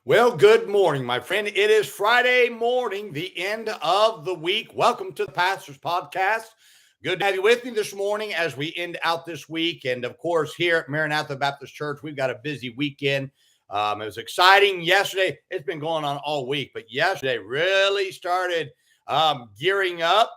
Well, good morning, my friend. It is Friday morning, the end of the week. Welcome to the Pastor's Podcast. Good to have you with me this morning as we end out this week. And of course, here at Maranatha Baptist Church, we've got a busy weekend. It was exciting yesterday. It's been going on all week, but yesterday really started gearing up.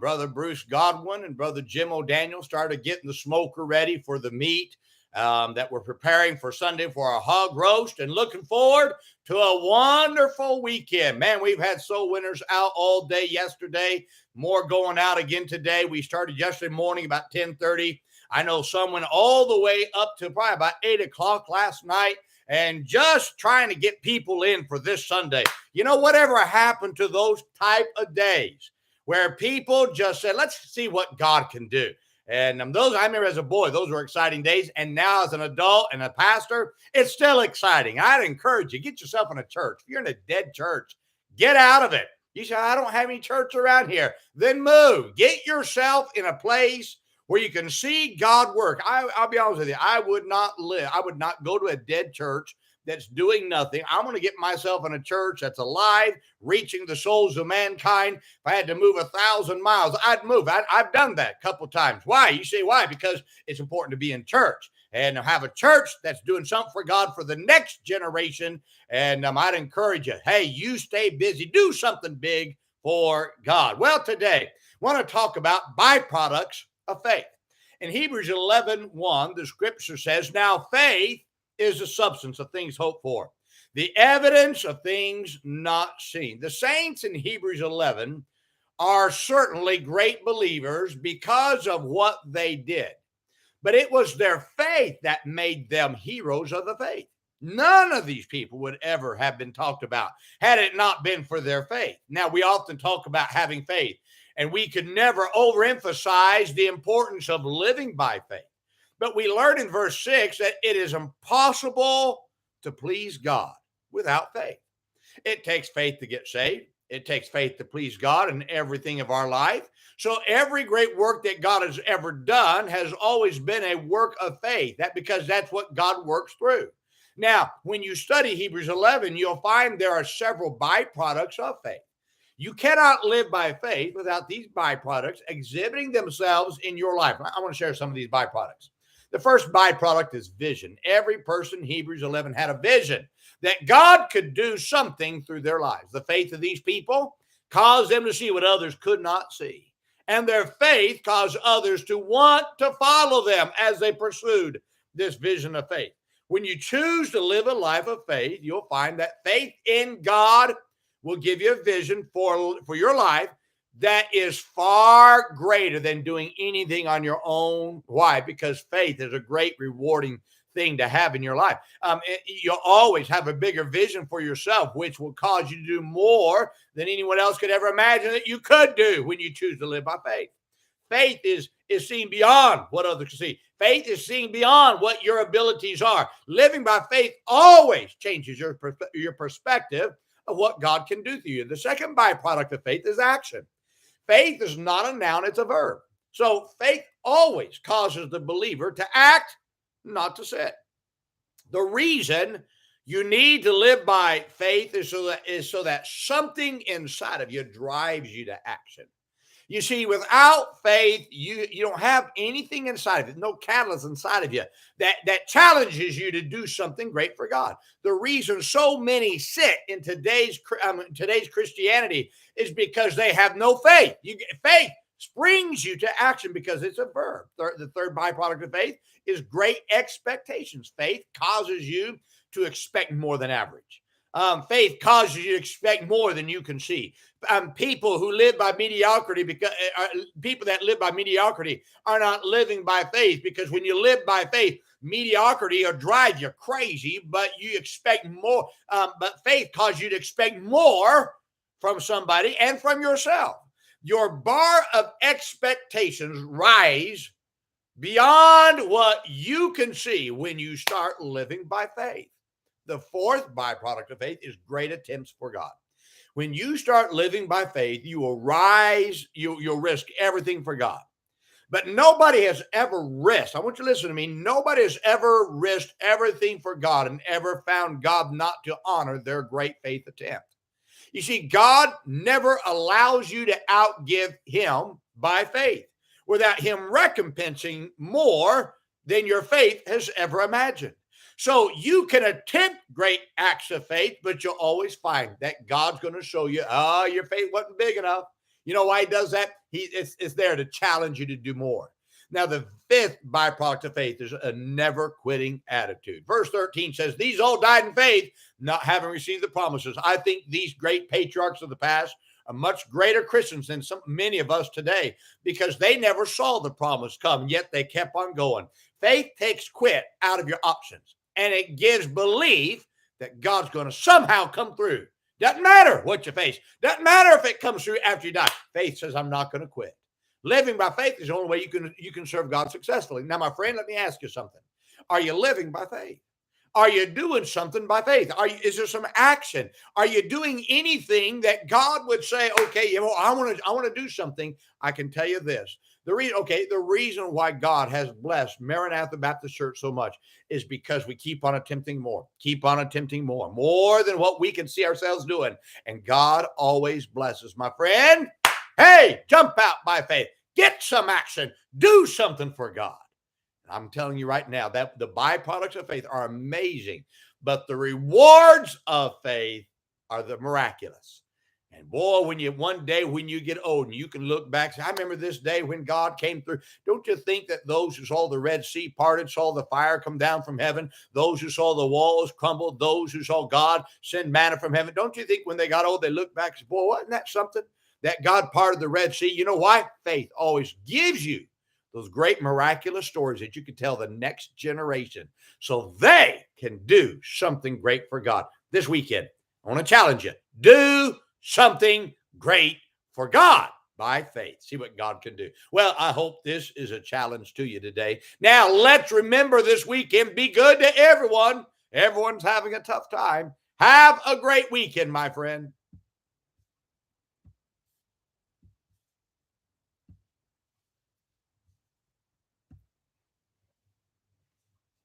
Brother Bruce Godwin and Brother Jim O'Daniel started getting the smoker ready for the meat that we're preparing for Sunday for our hog roast, and looking forward to a wonderful weekend. Man, we've had soul winners out all day yesterday, more going out again today. We started yesterday morning about 10:30. I know some went all the way up to probably about 8 o'clock last night, and just trying to get people in for this Sunday. You know, whatever happened to those type of days where people just said, let's see what God can do. And those, I remember as a boy, those were exciting days. And now as an adult and a pastor, it's still exciting. I'd encourage you, get yourself in a church. If you're in a dead church, get out of it. You say, I don't have any church around here. Then move. Get yourself in a place where you can see God work. I'll be honest with you. I would not go to a dead church that's doing nothing. I'm going to get myself in a church that's alive, reaching the souls of mankind. If I had to move 1,000 miles, I'd move. I've done that a couple of times. Why? You say why? Because it's important to be in church and have a church that's doing something for God for the next generation. And I'd encourage you, hey, you stay busy. Do something big for God. Well, today, I want to talk about byproducts of faith. In Hebrews 11:1, the scripture says, now faith is the substance of things hoped for, the evidence of things not seen. The saints in Hebrews 11 are certainly great believers because of what they did, but it was their faith that made them heroes of the faith. None of these people would ever have been talked about had it not been for their faith. Now, we often talk about having faith, and we could never overemphasize the importance of living by faith. But we learn in verse 6 that it is impossible to please God without faith. It takes faith to get saved. It takes faith to please God in everything of our life. So every great work that God has ever done has always been a work of faith. Because that's what God works through. Now, when you study Hebrews 11, you'll find there are several byproducts of faith. You cannot live by faith without these byproducts exhibiting themselves in your life. I want to share some of these byproducts. The first byproduct is vision. Every person in Hebrews 11 had a vision that God could do something through their lives. The faith of these people caused them to see what others could not see. And their faith caused others to want to follow them as they pursued this vision of faith. When you choose to live a life of faith, you'll find that faith in God will give you a vision for your life that is far greater than doing anything on your own. Why? Because faith is a great rewarding thing to have in your life. You'll always have a bigger vision for yourself, which will cause you to do more than anyone else could ever imagine that you could do when you choose to live by faith. Faith is seeing beyond what others can see. Faith is seeing beyond what your abilities are. Living by faith always changes your perspective of what God can do through you. The second byproduct of faith is action. Faith is not a noun, it's a verb. So faith always causes the believer to act, not to sit. The reason you need to live by faith is so that something inside of you drives you to action. You see, without faith, you don't have anything inside of it, no catalyst inside of you that challenges you to do something great for God. The reason so many sit in today's Christianity is because they have no faith. Faith springs you to action because it's a verb. The third byproduct of faith is great expectations. Faith causes you to expect more than average. Faith causes you to expect more than you can see. People who live by mediocrity, people that live by mediocrity are not living by faith, because when you live by faith, mediocrity will drive you crazy, but you expect more. But faith causes you to expect more from somebody and from yourself. Your bar of expectations rise beyond what you can see when you start living by faith. The fourth byproduct of faith is great attempts for God. When you start living by faith, you will rise, you'll risk everything for God. But nobody has ever risked. I want you to listen to me. Nobody has ever risked everything for God and ever found God not to honor their great faith attempt. You see, God never allows you to outgive him by faith without him recompensing more than your faith has ever imagined. So you can attempt great acts of faith, but you'll always find that God's going to show you, your faith wasn't big enough. You know why he does that? It's there to challenge you to do more. Now, the fifth byproduct of faith is a never quitting attitude. Verse 13 says, these all died in faith, not having received the promises. I think these great patriarchs of the past are much greater Christians than many of us today because they never saw the promise come, yet they kept on going. Faith takes quit out of your options, and it gives belief that God's going to somehow come through. Doesn't matter what you face. Doesn't matter if it comes through after you die. Faith says, I'm not going to quit. Living by faith is the only way you can serve God successfully. Now, my friend, let me ask you something. Are you living by faith? Are you doing something by faith? Is there some action? Are you doing anything that God would say, okay, I want to do something? I can tell you this. The reason why God has blessed Maranatha Baptist Church so much is because we keep on attempting more more than what we can see ourselves doing. And God always blesses. My friend, hey, jump out by faith. Get some action. Do something for God. I'm telling you right now that the byproducts of faith are amazing, but the rewards of faith are the miraculous. And boy, one day when you get old and you can look back, say, I remember this day when God came through. Don't you think that those who saw the Red Sea parted, saw the fire come down from heaven, those who saw the walls crumble, those who saw God send manna from heaven, don't you think when they got old, they looked back and said, boy, wasn't that something that God parted the Red Sea? You know why? Faith always gives you those great miraculous stories that you can tell the next generation so they can do something great for God. This weekend, I want to challenge you. Do something great for God by faith. See what God can do. Well, I hope this is a challenge to you today. Now, let's remember this weekend, be good to everyone. Everyone's having a tough time. Have a great weekend, my friend.